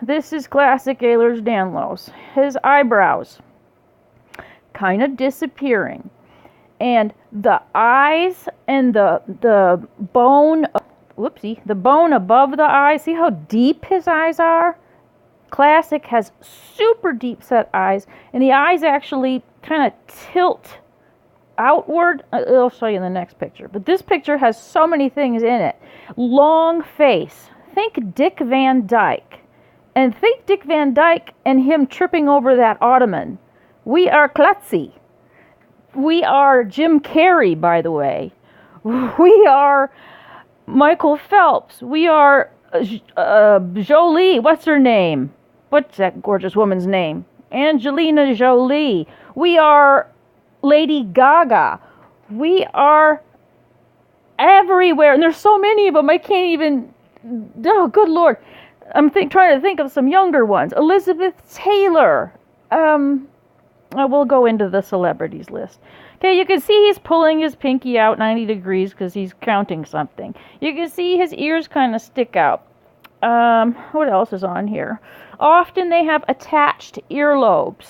this is classic Ehlers-Danlos. His eyebrows kind of disappearing. And the eyes and the bone, whoopsie, the bone above the eye, see how deep his eyes are? Classic has super deep set eyes, and the eyes actually kind of tilt outward. I'll show you in the next picture. But this picture has so many things in it. Long face. Think Dick Van Dyke. And think Dick Van Dyke and him tripping over that ottoman. We are Klutzy. We are Jim Carrey, by the way. We are Michael Phelps. We are Jolie. What's her name? What's that gorgeous woman's name? Angelina Jolie. We are Lady Gaga. We are everywhere. And there's so many of them, I can't even... Oh, good Lord. I'm trying to think of some younger ones. Elizabeth Taylor. I will go into the celebrities list. Okay, you can see he's pulling his pinky out 90 degrees because he's counting something. You can see his ears kind of stick out. What else is on here? Often they have attached earlobes.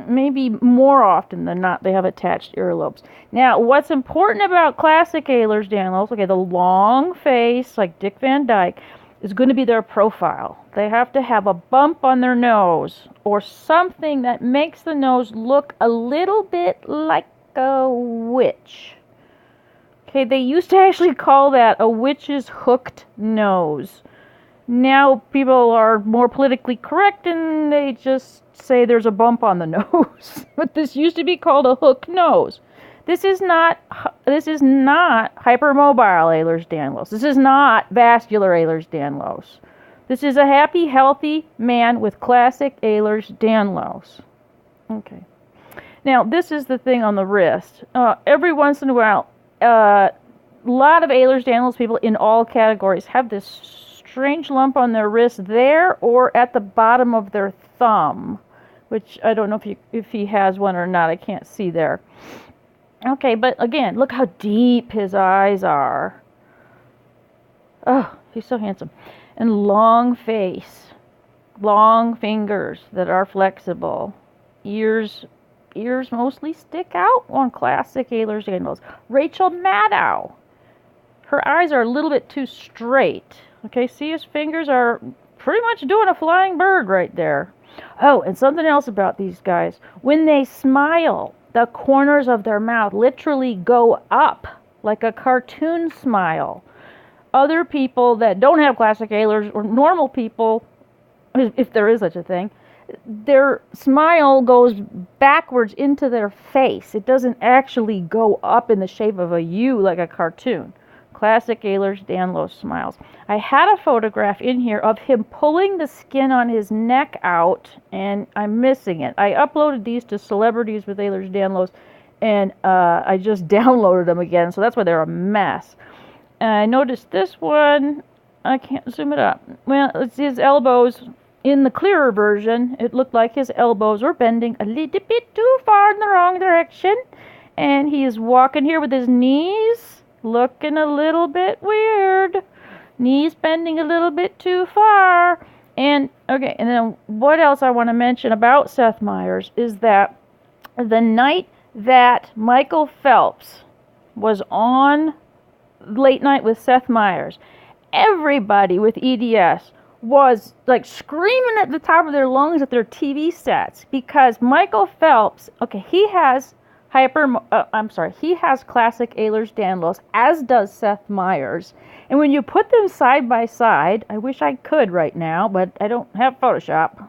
Maybe more often than not, they have attached earlobes. Now, what's important about classic Ehlers-Danlos, okay, the long face, like Dick Van Dyke, is going to be their profile. They have to have a bump on their nose or something that makes the nose look a little bit like a witch. Okay, they used to actually call that a witch's hooked nose. Now people are more politically correct and they just say there's a bump on the nose. But this used to be called a hook nose. This is not hypermobile Ehlers-Danlos. This is not vascular Ehlers-Danlos. This is a happy, healthy man with classic Ehlers-Danlos. Okay. Now, this is the thing on the wrist. Every once in a while, a lot of Ehlers-Danlos people in all categories have this strange lump on their wrist there or at the bottom of their thumb, which I don't know if he has one or not. I can't see there. Okay, but again, look how deep his eyes are. Oh, he's so handsome. And long face, long fingers that are flexible. Ears mostly stick out on classic Ehlers-Danlos. Rachel Maddow, her eyes are a little bit too straight. Okay, see his fingers are pretty much doing a flying bird right there. Oh, and something else about these guys. When they smile, the corners of their mouth literally go up like a cartoon smile. Other people that don't have classic Ehlers, or normal people, if there is such a thing, their smile goes backwards into their face. It doesn't actually go up in the shape of a U like a cartoon. Classic Ehlers-Danlos smiles. I had a photograph in here of him pulling the skin on his neck out, and I'm missing it. I uploaded these to Celebrities with Ehlers-Danlos, and I just downloaded them again, so that's why they're a mess. And I noticed this one, I can't zoom it up. Well, it's his elbows. In the clearer version, it looked like his elbows were bending a little bit too far in the wrong direction, and he is walking here with his knees looking a little bit weird. Knees bending a little bit too far. And, okay, and then what else I want to mention about Seth Meyers is that the night that Michael Phelps was on Late Night with Seth Meyers, everybody with EDS was like screaming at the top of their lungs at their TV sets because Michael Phelps, okay, he has he has classic Ehlers-Danlos, as does Seth Meyers. And when you put them side by side, I wish I could right now, but I don't have Photoshop.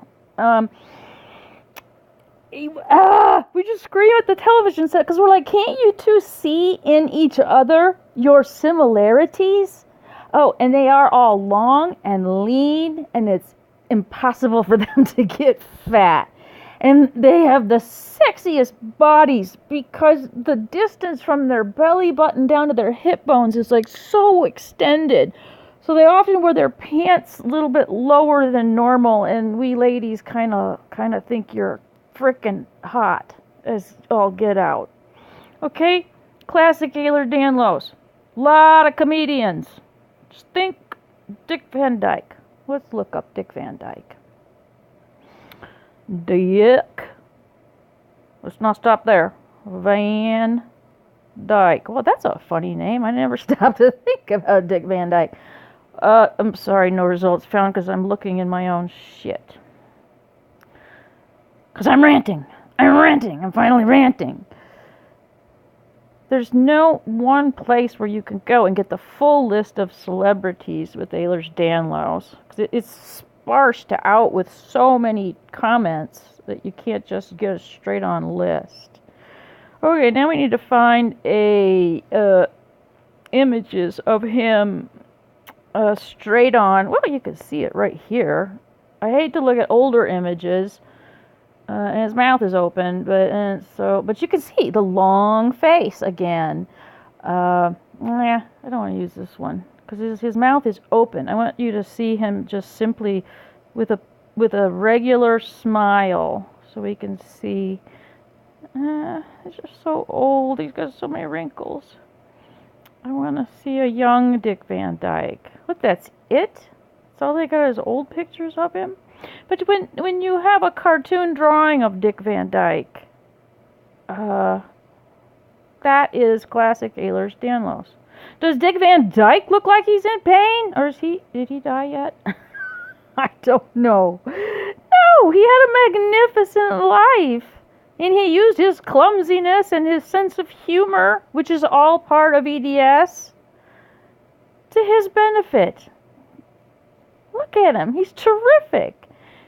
We just scream at the television set because we're like, can't you two see in each other your similarities? Oh, and they are all long and lean, and it's impossible for them to get fat. And they have the sexiest bodies because the distance from their belly button down to their hip bones is like so extended. So they often wear their pants a little bit lower than normal, and we ladies kind of think you're frickin' hot as all get out. Okay? Classic Ehlers-Danlos. Lot of comedians. Just think Dick Van Dyke. Let's look up Dick Van Dyke. Dick. Let's not stop there. Van Dyke. Well, that's a funny name. I never stopped to think about Dick Van Dyke. I'm sorry, no results found because I'm looking in my own shit. Because I'm ranting. I'm finally ranting. There's no one place where you can go and get the full list of celebrities with EHLERS-DANLOS. It's sparsed out with so many comments that you can't just get a straight-on list. Okay, now we need to find images of him straight on. Well, you can see it right here. I hate to look at older images. And his mouth is open, but you can see the long face again. I don't want to use this one because his mouth is open. I want you to see him just simply with a regular smile, so we can see. He's just so old. He's got so many wrinkles. I want to see a young Dick Van Dyke. What? That's it? That's all they got is old pictures of him. But when you have a cartoon drawing of Dick Van Dyke, that is classic EHLERS-DANLOS. Does Dick Van Dyke look like he's in pain? Or did he die yet? I don't know. No, he had a magnificent life. And he used his clumsiness and his sense of humor, which is all part of EDS, to his benefit. Look at him. He's terrific.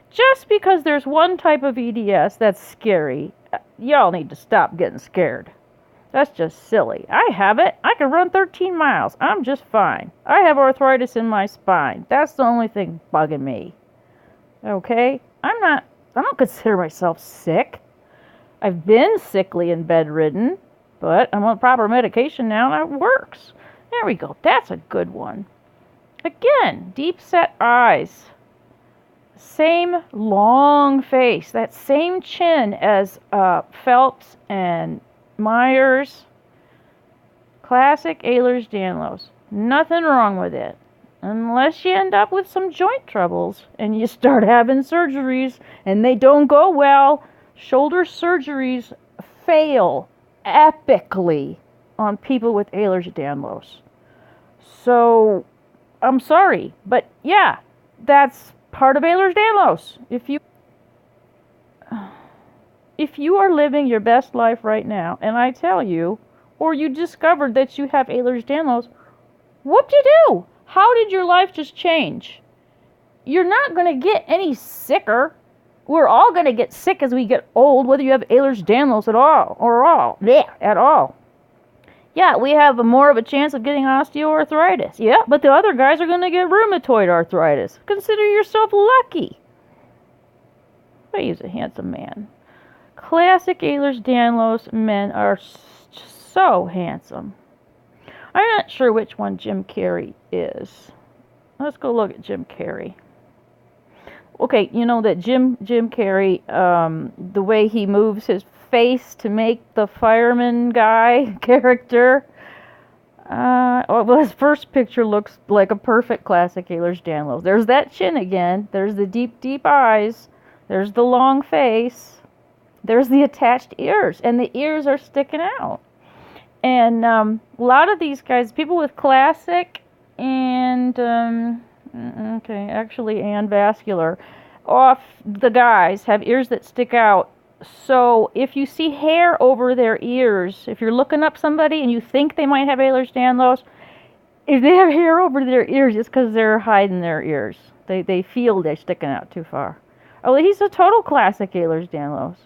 Just because there's one type of EDS that's scary, y'all need to stop getting scared. That's just silly. I have it. I can run 13 miles. I'm just fine. I have arthritis in my spine. That's the only thing bugging me. Okay? I don't consider myself sick. I've been sickly and bedridden, but I'm on proper medication now and it works. There we go. That's a good one. Again, deep set eyes. Same long face. That same chin as Phelps and Myers. Classic EHLERS-DANLOS. Nothing wrong with it. Unless you end up with some joint troubles and you start having surgeries and they don't go well. Shoulder surgeries fail epically on people with EHLERS-DANLOS. So, I'm sorry, but yeah, that's part of EHLERS-DANLOS. If you are living your best life right now, and I tell you, or you discovered that you have EHLERS-DANLOS, whoop-de-doo! How did your life just change? You're not going to get any sicker. We're all going to get sick as we get old, whether you have EHLERS-DANLOS at all. Yeah, we have more of a chance of getting osteoarthritis. Yeah, but the other guys are going to get rheumatoid arthritis. Consider yourself lucky. But he's a handsome man. Classic EHLERS-DANLOS men are so handsome. I'm not sure which one Jim Carrey is. Let's go look at Jim Carrey. Okay, you know that Jim Carrey, the way he moves his face to make the fireman guy character. Well, his first picture looks like a perfect classic EHLERS-DANLOS. There's that chin again. There's the deep, deep eyes. There's the long face. There's the attached ears, and the ears are sticking out. And a lot of these guys, people with classic and and vascular, the guys have ears that stick out. So if you see hair over their ears, if you're looking up somebody and you think they might have EHLERS-DANLOS, if they have hair over their ears, it's because they're hiding their ears. They feel they're sticking out too far. Oh, he's a total classic EHLERS-DANLOS.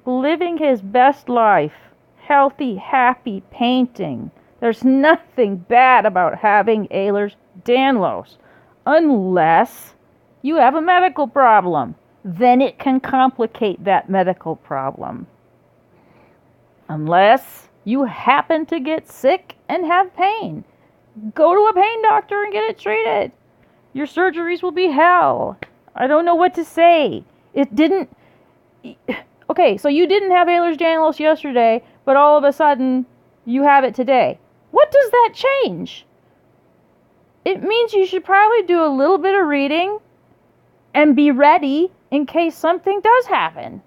Living his best life. Healthy, happy, painting. There's nothing bad about having EHLERS-DANLOS. Unless you have a medical problem. Then it can complicate that medical problem. Unless you happen to get sick and have pain. Go to a pain doctor and get it treated. Your surgeries will be hell. I don't know what to say. Okay, so you didn't have EHLERS-DANLOS yesterday, but all of a sudden you have it today. What does that change? it means you should probably do a little bit of reading and be ready in case something does happen.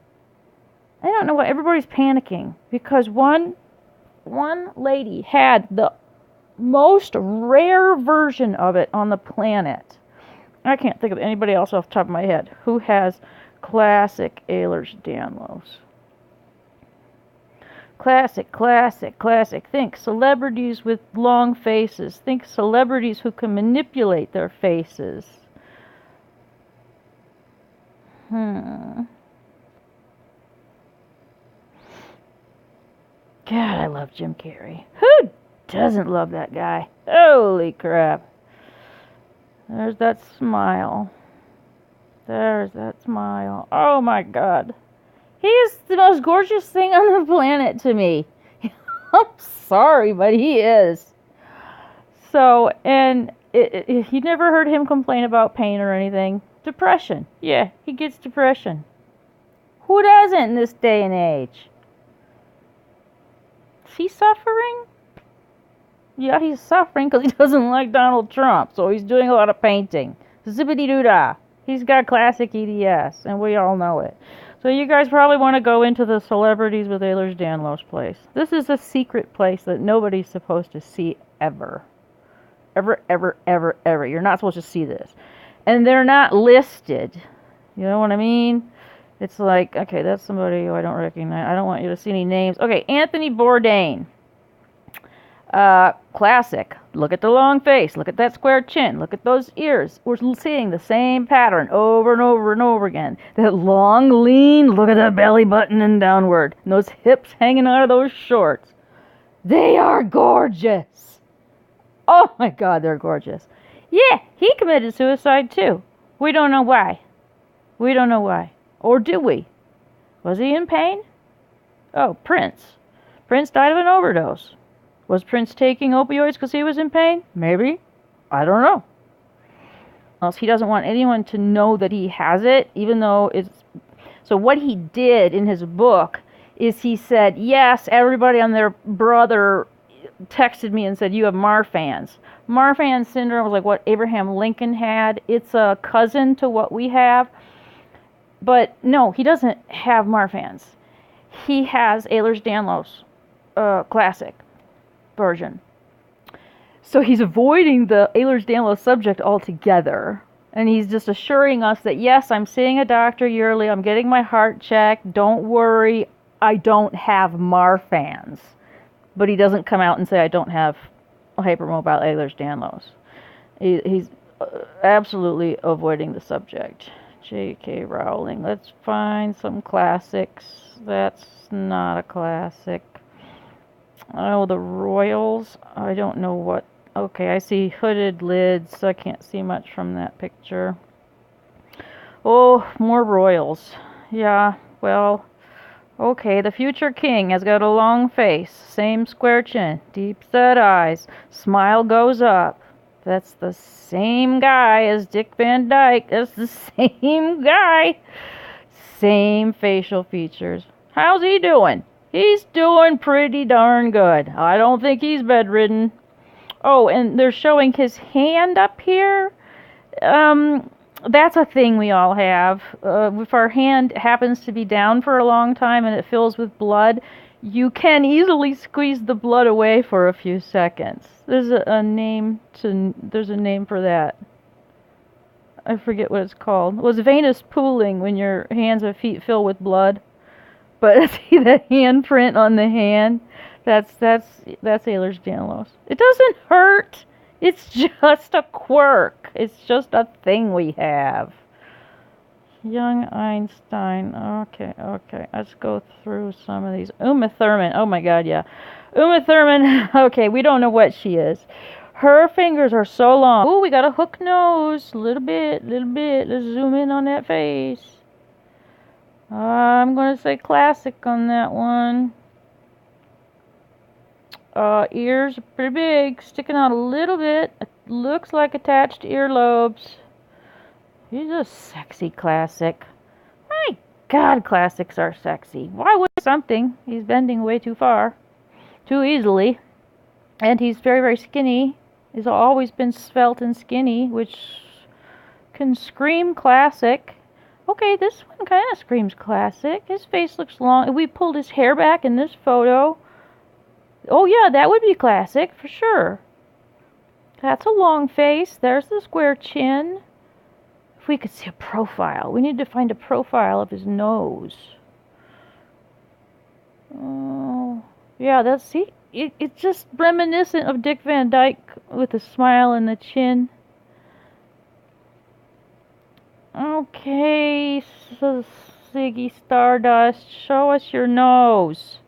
I don't know why everybody's panicking, because one lady had the most rare version of it on the planet. I can't think of anybody else off the top of my head who has classic Ehlers-Danlos. Classic, classic, classic. Think celebrities with long faces. Think celebrities who can manipulate their faces. God, I love Jim Carrey. Who doesn't love that guy? Holy crap. There's that smile. There's that smile. Oh my God. He is the most gorgeous thing on the planet to me. I'm sorry, but he is. So, and you never heard him complain about pain or anything. Depression. Yeah, he gets depression. Who doesn't in this day and age? Is he suffering? Yeah, he's suffering because he doesn't like Donald Trump. So he's doing a lot of painting. Zippity-doo-dah. He's got classic EDS, and we all know it. So you guys probably want to go into the celebrities with Ehlers-Danlos place. This is a secret place that nobody's supposed to see ever. Ever, ever, ever, ever. You're not supposed to see this. And they're not listed. You know what I mean? It's like, okay, that's somebody who I don't recognize. I don't want you to see any names. Okay, Anthony Bourdain. Classic. Look at the long face. Look at that square chin. Look at those ears. We're seeing the same pattern over and over and over again. That long, lean, look at that belly button and downward. And those hips hanging out of those shorts. They are gorgeous. Oh my God, they're gorgeous. Yeah, he committed suicide too. We don't know why. We don't know why. Or do we? Was he in pain? Oh, Prince. Prince died of an overdose. Was Prince taking opioids because he was in pain? Maybe. I don't know. Else he doesn't want anyone to know that he has it, even though it's... So what he did in his book is he said, yes, everybody and their brother texted me and said, you have Marfan's. Marfan's syndrome was like what Abraham Lincoln had. It's a cousin to what we have. But no, he doesn't have Marfan's. He has Ehlers-Danlos classic version. So he's avoiding the Ehlers-Danlos subject altogether. And he's just assuring us that, yes, I'm seeing a doctor yearly. I'm getting my heart checked. Don't worry. I don't have Marfan's. But he doesn't come out and say, I don't have hypermobile Ehlers-Danlos. He's absolutely avoiding the subject. J.K. Rowling. Let's find some classics. That's not a classic. Oh, the Royals. I don't know what. Okay, I see hooded lids. I can't see much from that picture. Oh, more Royals. Yeah, well, okay. The future king has got a long face. Same square chin. Deep set eyes. Smile goes up. That's the same guy as Dick Van Dyke. That's the same guy. Same facial features. How's he doing? He's doing pretty darn good. I don't think he's bedridden. Oh, and they're showing his hand up here. That's a thing we all have. If our hand happens to be down for a long time and it fills with blood, you can easily squeeze the blood away for a few seconds. There's a name for that. I forget what it's called. It was venous pooling when your hands and feet fill with blood. But see that handprint on the hand? That's Ehlers-Danlos. It doesn't hurt. It's just a quirk. It's just a thing we have. Young Einstein. Okay. Let's go through some of these. Uma Thurman. Oh my God, yeah. Uma Thurman. Okay, we don't know what she is. Her fingers are so long. Oh, we got a hook nose. Little bit. Let's zoom in on that face. I'm going to say classic on that one. Ears are pretty big, sticking out a little bit. It looks like attached earlobes. He's a sexy classic. My God, classics are sexy. Why would something? He's bending way too far. Too easily. And he's very, very skinny. He's always been svelte and skinny, which can scream classic. Okay, this one kind of screams classic. His face looks long. We pulled his hair back in this photo. Oh yeah, that would be classic for sure. That's a long face. There's the square chin. If we could see a profile. We need to find a profile of his nose. Oh, yeah, that's, see, it's just reminiscent of Dick Van Dyke with a smile and the chin. Okay, so Ziggy Stardust, show us your nose.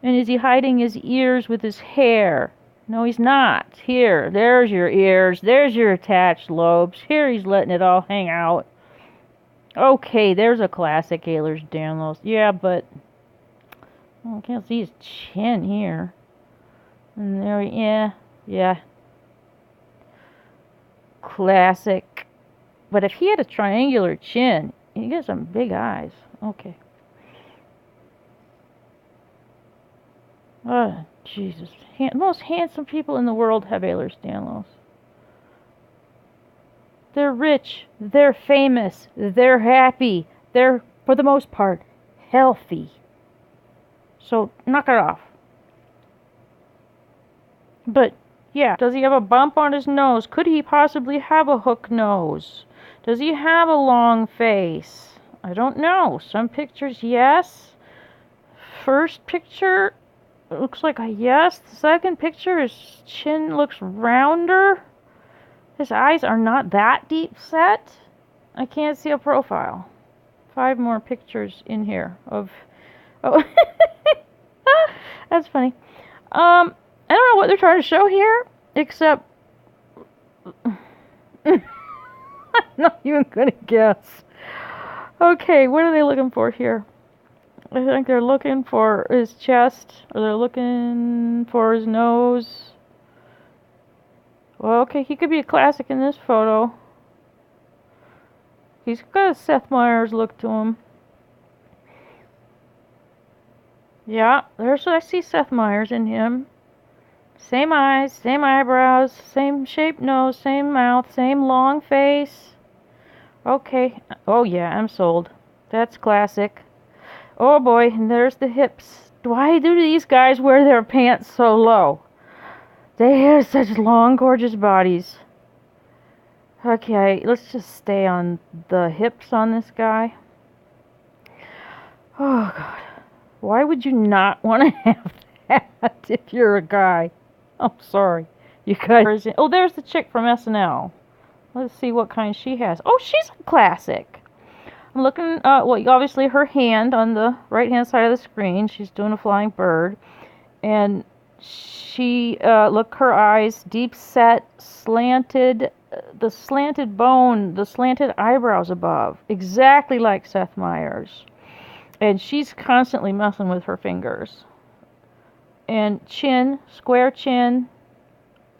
And is he hiding his ears with his hair? No, he's not. Here, there's your ears. There's your attached lobes. Here he's letting it all hang out. Okay, there's a classic EHLERS-DANLOS. Yeah, but I can't see his chin here. And there, yeah. Classic. But if he had a triangular chin, he got some big eyes. Okay. Oh, Jesus. Most handsome people in the world have EHLERS-DANLOS. They're rich. They're famous. They're happy. They're, for the most part, healthy. So, knock it off. But, yeah. Does he have a bump on his nose? Could he possibly have a hook nose? Does he have a long face? I don't know. Some pictures, yes. First picture, it looks like a yes. The second picture, his chin looks rounder. His eyes are not that deep set. I can't see a profile. 5 more pictures in here of... Oh, that's funny. I don't know what they're trying to show here, except... I'm not even gonna guess. Okay, what are they looking for here? I think they're looking for his chest, or they're looking for his nose. Well, okay, he could be a classic in this photo. He's got a Seth Meyers look to him. Yeah, I see Seth Meyers in him. Same eyes, same eyebrows, same shaped nose, same mouth, same long face. Okay. Oh yeah, I'm sold. That's classic. Oh boy, and there's the hips. Why do these guys wear their pants so low? They have such long, gorgeous bodies. Okay, let's just stay on the hips on this guy. Oh God. Why would you not want to have that if you're a guy? I'm sorry. You guys. Oh, there's the chick from SNL. Let's see what kind she has. Oh, she's a classic. I'm looking, well, obviously her hand on the right-hand side of the screen. She's doing a flying bird. And she, look, her eyes, deep set, slanted, the slanted bone, the slanted eyebrows above. Exactly like Seth Meyers. And she's constantly messing with her fingers. And chin, square chin,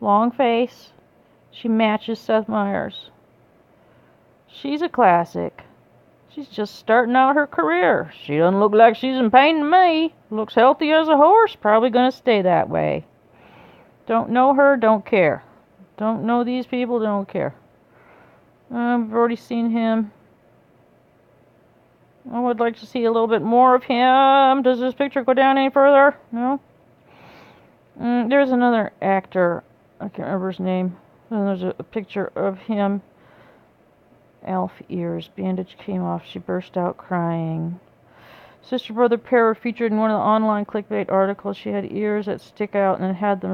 long face. She matches Seth Meyers. She's a classic. She's just starting out her career. She doesn't look like she's in pain to me. Looks healthy as a horse. Probably gonna stay that way. Don't know her, don't care. Don't know these people, don't care. I've already seen him. I would like to see a little bit more of him. Does this picture go down any further? No? There's another actor. I can't remember his name. And there's a picture of him. Elf ears. Bandage came off. She burst out crying. Sister-brother pair were featured in one of the online clickbait articles. She had ears that stick out and had them